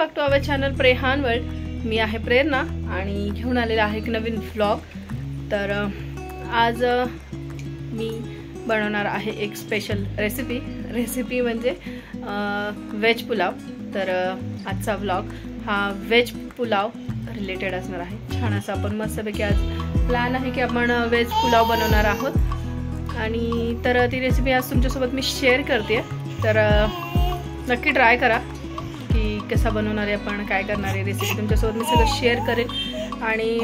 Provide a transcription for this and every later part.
Back to our channel प्रेहान world. मी आहे प्रेरणा आणि घेऊन आलेला आहे एक नवीन व्लॉग। तर आज मी बनवणार आहे एक स्पेशल रेसिपी म्हणजे व्हेज पुलाव। तर आजचा व्लॉग हा व्हेज पुलाव रिलेटेड असणार आहे। छान असा आपण मस्तपैकी आज प्लॅन आहे की आपण व्हेज पुलाव बनवणार आहोत आणि तर ती रेसिपी आज तुमच्यासोबत मी शेअर करते। तर नक्की ट्राय करा की कसा बनवणार आहे आपण, काय करणार आहे, रेसिपी तुमच्यासोबत मी सगळं शेअर करेन आणि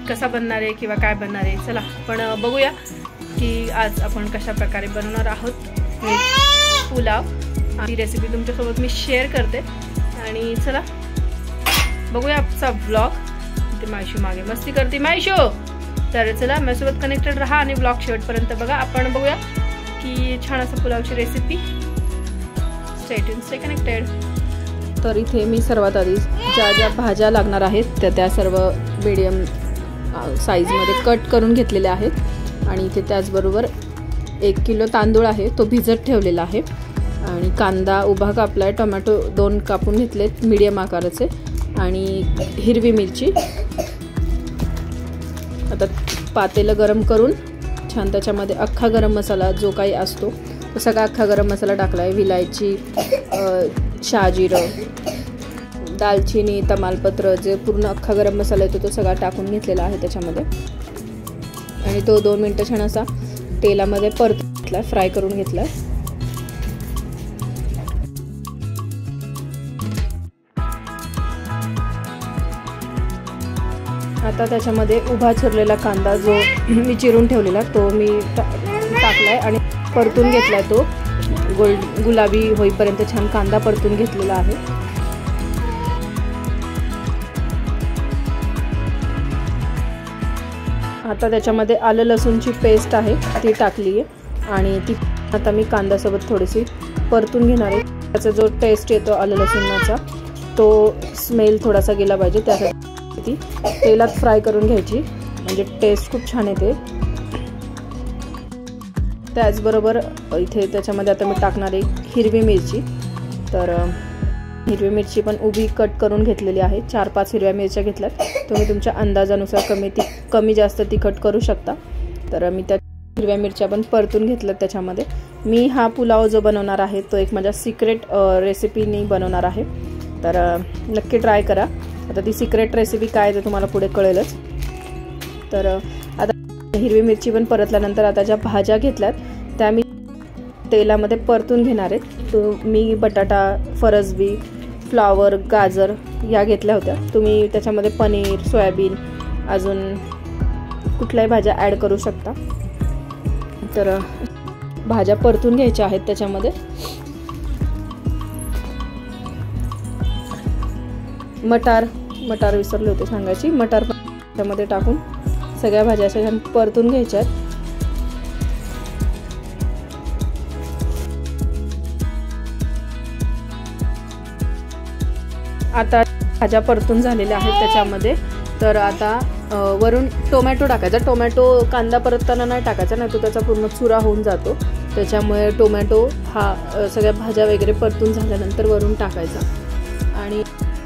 कसा बनणार आहे किंवा काय बनणार आहे। चला आपण बघूया की आज आपण कशा प्रकारे बनवणार आहोत व्हेज पुलाव। ही रेसिपी तुमच्यासोबत मी शेअर करते आणि चला बघूया आजचा व्लॉग। ते मायशू मागे मस्ती करते मायशू। तर चला माझ्यासोबत कनेक्टेड राहा आणि व्लॉग शेवटपर्यंत बघा। आपण बघूया की छान असं पुलावची recipe. Stay tuned, stay connected. तर इथे मी सर्वात आधी ज्या भाज्या लागणार आहेत त्या सर्व मीडियम साईजमध्ये कट करून घेतलेल्या आहेत आणि इथे त्याचबरोबर 1 किलो तांदूळ आहे तो भिजत ठेवलेला आहे आणि कांदा उभा कापला आहे, टोमॅटो 2 कापून घेतलेत मीडियम आकाराचे आणि हिरवी मिरची। आता पातेलं गरम करून छान त्याच्यामध्ये अख्खा गरम मसाला जो काही असतो तो सगळा अख्खा गरम मसाला टाकला आहे। विलायची, शहाजिरं, दालचिनी, तमालपत्र जे पूर्ण अख्खा गरम मसाला येतो तो सगळा टाकून घेतलेला आहे त्याच्यामध्ये आणि तो 2 मिनटं छान असा तेलामध्ये परतून घेतला, फ्राय करून घेतला। आता त्याच्यामध्ये उभा चिरलेला कांदा जो मी चिरून ठेवलेला तो मी टाकलाय आणि परतून घेतलाय। तो गुलाबी होईपर्यंत छान कांदा परतून घेतलेला आहे। आता त्याच्यामध्ये आलं लसूणची पेस्ट आहे ती टाकली आहे आणि ती आता मी कांद्यासोबत थोडीशी परतून घेणार आहे। त्याचा जो टेस्ट येतो आलं लसूणाचा तो स्मेल थोडासा गेला पाहिजे, त्यासाठी ती तेलात फ्राय करून घ्यायची म्हणजे टेस्ट खूप छान येते। त्याचबरोबर इथे त्याच्यामध्ये आता मी टाकणार आहे हिरवी मिरची। तर हिरवी मिरची पण उभी कट करून घेतलेली आहे। 4-5 हिरव्या मिरच्या घेतल्यात, तुम्ही तुमच्या अंदाजानुसार कमी जास्त तिखट करू शकता। तर मी त्या हिरव्या मिरच्या पण परतून घेतल्यात त्याच्यामध्ये। मी हा पुलाव जो बनवणार आहे तो एक माझ्या सिक्रेट रेसिपीनी बनवणार आहे, तर नक्की ट्राय करा। आता ती सिक्रेट रेसिपी काय ते तुम्हाला पुढे कळेलच। तर आता हिरवी मिरची पण परतल्यानंतर आता ज्या भाज्या घेतल्यात त्या मी तेलामध्ये परतून घेणार आहेत। मी बटाटा, फरसबी, फ्लावर, गाजर या घेतल्या होत्या। तुम्ही त्याच्यामध्ये पनीर, सोयाबीन अजून कुठल्याही भाज्या ॲड करू शकता। तर भाज्या परतून घ्यायच्या आहेत त्याच्यामध्ये। मटार विसरले होते सांगायची, मटार पण त्यामध्ये टाकून सगळ्या भाज्या अशा छान परतून घ्यायच्यात। आता भाज्या परतून झालेल्या आहेत त्याच्यामध्ये। तर आता वरून टोमॅटो टाकायचा। टोमॅटो कांदा परतताना नाही टाकायचा, नाही तो त्याचा पूर्ण चुरा होऊन जातो। त्याच्यामुळे टोमॅटो हा सगळ्या भाज्या वगैरे परतून झाल्यानंतर वरून टाकायचा आणि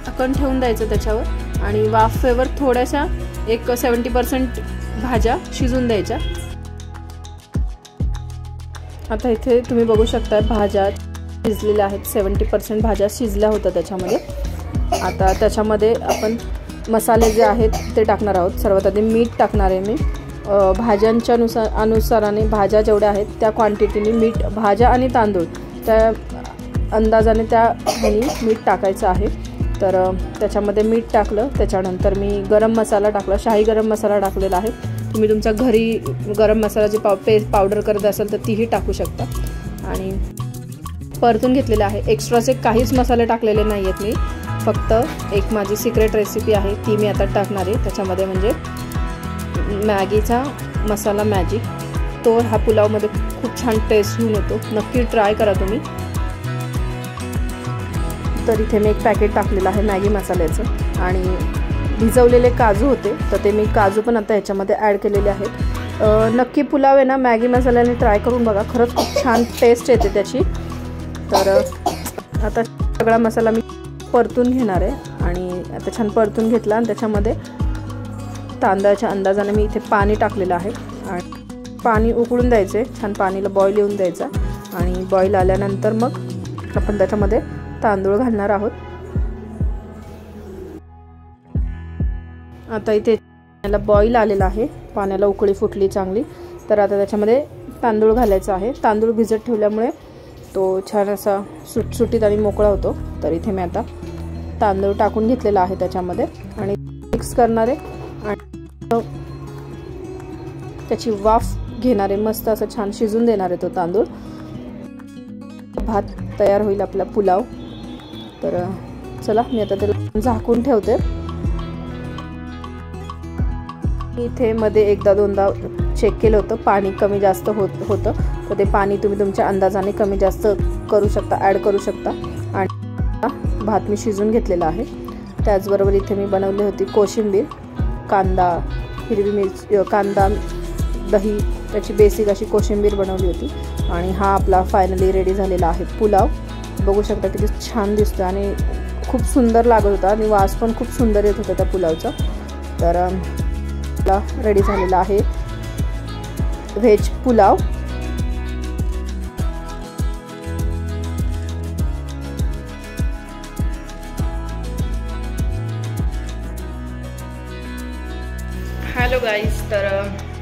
झाकण ठेवून द्यायचं त्याच्यावर आणि वाफेवर थोड्याशा एक 70% भाज्या शिजून द्यायच्या। आता इथे तुम्ही बघू शकता भाज्या शिजलेल्या आहेत, 70% भाज्या शिजल्या होत्या त्याच्यामध्ये। आता त्याच्यामध्ये आपण मसाले जे आहेत ते टाकणार आहोत। सर्वात आधी मीठ टाकणार आहे मी भाज्यांच्या अनुसाराने, भाज्या जेवढ्या आहेत त्या क्वांटिटीने मीठ, भाज्या आणि तांदूळ त्या अंदाजाने त्या मीठ टाकायचं आहे। तर त्याच्यामध्ये मीठ टाकलं, त्याच्यानंतर मी गरम मसाला टाकला, शाही गरम मसाला टाकलेला आहे। तुम्ही तुमच्या घरी गरम मसाल्याची पावडर करत असाल तर तीही टाकू शकता आणि परतून घेतलेले आहे। एक्स्ट्राचे काहीच मसाले टाकलेले नाही आहेत मी, फक्त एक माझी सिक्रेट रेसिपी आहे ती मी आता टाकणार आहे त्याच्यामध्ये, म्हणजे मॅगीचा मसाला मॅजिक। तो ह्या पुलावमध्ये खूप छान टेस्ट घेऊन येतो, नक्की ट्राय करा तुम्ही। तर इथे मी एक पॅकेट टाकलेलं आहे मॅगी मसाल्याचं आणि भिजवलेले काजू होते तर ते मी काजू पण आता ह्याच्यामध्ये ॲड केलेले आहेत। नक्की पुलाव आहे ना मॅगी मसाल्याने ट्राय करून बघा, खरंच खूप छान टेस्ट येते त्याची। तर आता सगळा मसाला मी परतून घेणार आहे आणि आता छान परतून घेतला आणि त्याच्यामध्ये तांदळाच्या अंदाजाने मी इथे पाणी टाकलेलं आहे आणि पाणी उकळून द्यायचे, छान पाणीला बॉईल येऊन द्यायचा आणि बॉईल आल्यानंतर मग आपण त्याच्यामध्ये तांदूळ घालणार आहोत। आता इथे पाण्याला बॉईल आलेला आहे, पाण्याला उकळी फुटली चांगली, तर आता त्याच्यामध्ये तांदूळ घालायचा आहे। तांदूळ भिजत ठेवल्यामुळे तो छान असा सुटसुटीत आणि मोकळा होतो। तर इथे मी आता तांदूळ टाकून घेतलेला आहे त्याच्यामध्ये आणि मिक्स करणार आहे आणि त्याची वाफ घेणार आहे, मस्त असं छान शिजून देणार आहे तो तांदूळ। भात तयार होईल आपला पुलाव। तर चला मी आता त्याला झाकून ठेवते। इथे मध्ये एकदा दोनदा चेक केलं होतं, पाणी कमी जास्त होतं, तर ते पाणी तुम्ही तुमच्या अंदाजाने कमी जास्त करू शकता, ॲड करू शकता। आणि भात मी शिजून घेतलेला आहे। त्याचबरोबर इथे मी बनवली होती कोशिंबीर, कांदा, हिरवी मिरची, कांदा, दही, त्याची बेसिक अशी कोशिंबीर बनवली होती। आणि हा आपला फायनली रेडी झालेला आहे पुलाव। बघू शकता किती छान दिसतो आणि खूप सुंदर लागत होता आणि वास पण खूप सुंदर येत होता त्या पुलावचा। तर रेडी झालेला आहे व्हेज पुलाव। हॅलो गाईज, तर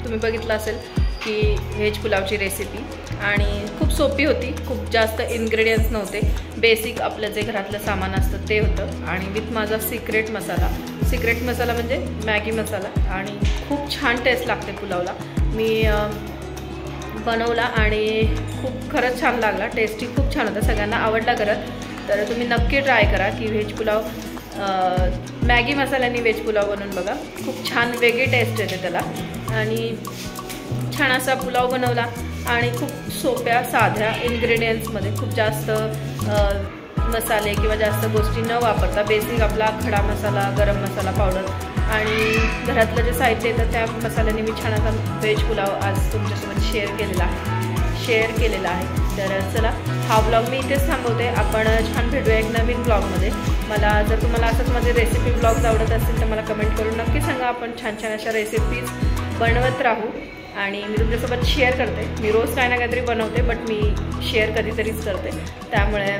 तुम्ही बघितलं असेल की व्हेज पुलावची रेसिपी आणि खूप सोपी होती, खूप जास्त इन्ग्रेडियंट्स नव्हते, बेसिक आपलं जे घरातलं सामान असतं ते होतं आणि विथ माझा सिक्रेट मसाला म्हणजे मॅगी मसाला आणि खूप छान टेस्ट लागते पुलावला। मी बनवला आणि खूप खरंच छान लागला, टेस्टी खूप छान होता, सगळ्यांना आवडला करत। तर तुम्ही नक्की ट्राय करा की व्हेज पुलाव मॅगी मसाल्याने व्हेज पुलाव बनवून बघा, खूप छान वेगळी टेस्ट येते त्याला। आणि छान असा पुलाव बनवला आणि खूप सोप्या साध्या इन्ग्रेडियंट्समध्ये, खूप जास्त मसाले किंवा जास्त गोष्टी न वापरता बेसिक आपला खडा मसाला, गरम मसाला पावडर आणि घरातलं जे साहित्य येतं त्या मसाल्याने मी छान असा व्हेज पुलाव आज तुमच्यासोबत शेअर केलेला आहे। तर चला हा ब्लॉग मी इथेच थांबवते, आपण छान भेटूया एक नवीन ब्लॉगमध्ये। मला जर तुम्हाला असंच माझे रेसिपी ब्लॉग्स आवडत असतील तर मला कमेंट करून नक्की सांगा, आपण छान छान अशा रेसिपीज बनवत राहू आणि मी तुमच्यासोबत शेअर करते। मी रोज काय ना काहीतरी बनवते, बट मी शेअर कधीतरीच करते, त्यामुळे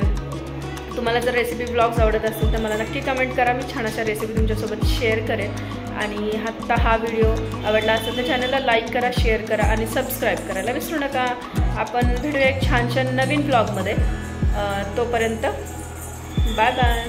तुम्हाला जर रेसिपी ब्लॉग्स आवडत असतील तर मला नक्की कमेंट करा, मी छान अशा रेसिपी तुमच्यासोबत शेअर करेन। आणि आता हा व्हिडिओ आवडला असेल तर चॅनलला लाईक करा, शेअर करा आणि सबस्क्राईब करायला विसरू नका। आपण भेटूया एक छान नवीन ब्लॉगमध्ये, तोपर्यंत बाय बाय।